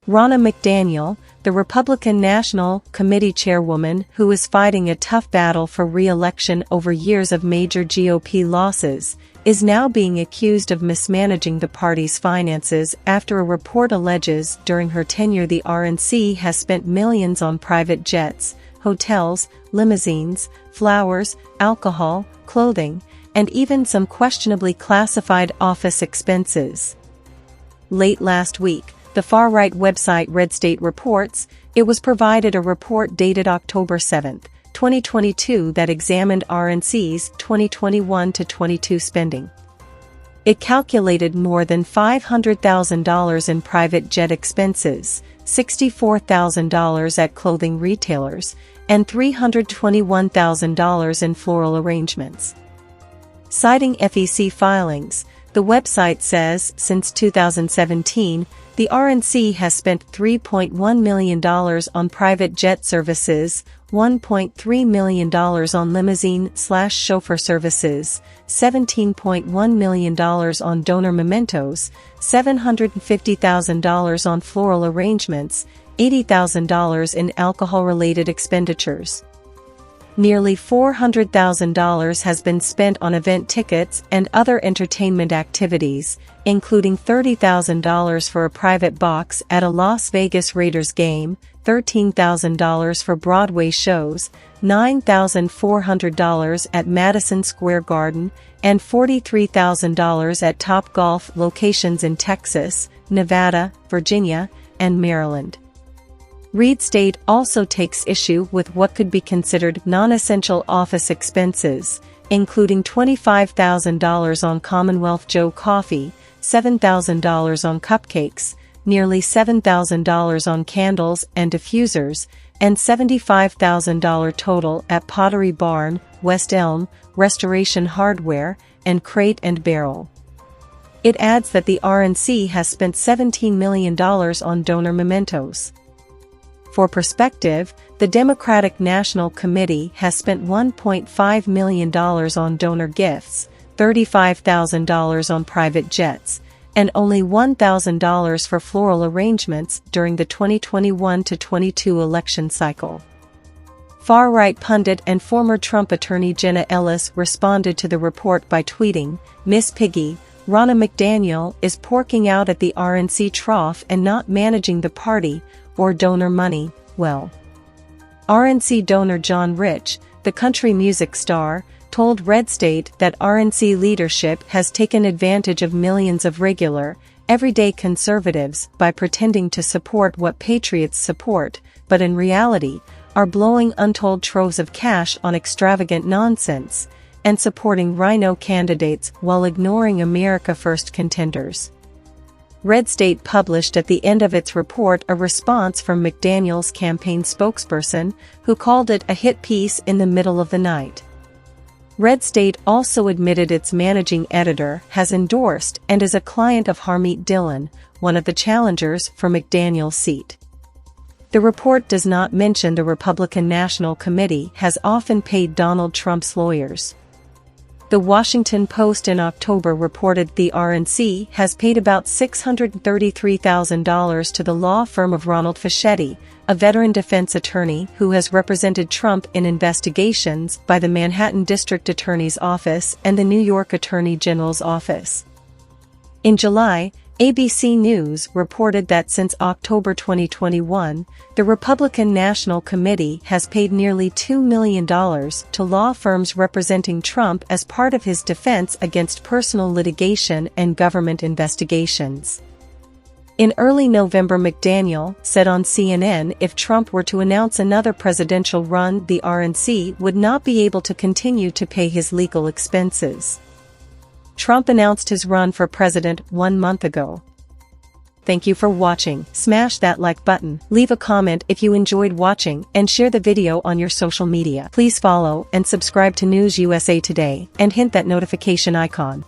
Ronna McDaniel, the Republican National Committee chairwoman who is fighting a tough battle for re-election over years of major GOP losses, is now being accused of mismanaging the party's finances after a report alleges during her tenure the RNC has spent millions on private jets, hotels, limousines, flowers, alcohol, clothing, and even some questionably classified office expenses. Late last week, the far-right website Red State reports, it was provided a report dated October 7, 2022 that examined RNC's 2021-22 spending. It calculated more than $500,000 in private jet expenses, $64,000 at clothing retailers, and $321,000 in floral arrangements. Citing FEC filings, the website says since 2017, the RNC has spent $3.1 million on private jet services, $1.3 million on limousine/chauffeur services, $17.1 million on donor mementos, $750,000 on floral arrangements, $80,000 in alcohol-related expenditures. Nearly $400,000 has been spent on event tickets and other entertainment activities, including $30,000 for a private box at a Las Vegas Raiders game, $13,000 for Broadway shows, $9,400 at Madison Square Garden, and $43,000 at Topgolf locations in Texas, Nevada, Virginia, and Maryland. Red State also takes issue with what could be considered non-essential office expenses, including $25,000 on Commonwealth Joe coffee, $7,000 on cupcakes, nearly $7,000 on candles and diffusers, and $75,000 total at Pottery Barn, West Elm, Restoration Hardware, and Crate and Barrel. It adds that the RNC has spent $17 million on donor mementos. For perspective, the Democratic National Committee has spent $1.5 million on donor gifts, $35,000 on private jets, and only $1,000 for floral arrangements during the 2021-22 election cycle. Far-right pundit and former Trump attorney Jenna Ellis responded to the report by tweeting, "Miss Piggy, Ronna McDaniel is porking out at the RNC trough and not managing the party or donor money well." RNC donor John Rich, the country music star, told Red State that RNC leadership has taken advantage of millions of regular, everyday conservatives by pretending to support what patriots support, but in reality, are blowing untold troves of cash on extravagant nonsense, and supporting rhino candidates while ignoring America First contenders. Red State published at the end of its report a response from McDaniel's campaign spokesperson, who called it a hit piece in the middle of the night. Red State also admitted its managing editor has endorsed and is a client of Harmeet Dillon, one of the challengers for McDaniel's seat. The report does not mention the Republican National Committee has often paid Donald Trump's lawyers. The Washington Post in October reported the RNC has paid about $633,000 to the law firm of Ronald Fischetti, a veteran defense attorney who has represented Trump in investigations by the Manhattan District Attorney's Office and the New York Attorney General's Office. In July, ABC News reported that since October 2021, the Republican National Committee has paid nearly $2 million to law firms representing Trump as part of his defense against personal litigation and government investigations. In early November, McDaniel said on CNN if Trump were to announce another presidential run, the RNC would not be able to continue to pay his legal expenses. Trump announced his run for president 1 month ago. Thank you for watching. Smash that like button, leave a comment if you enjoyed watching, and share the video on your social media. Please follow and subscribe to News USA Today, and hit that notification icon.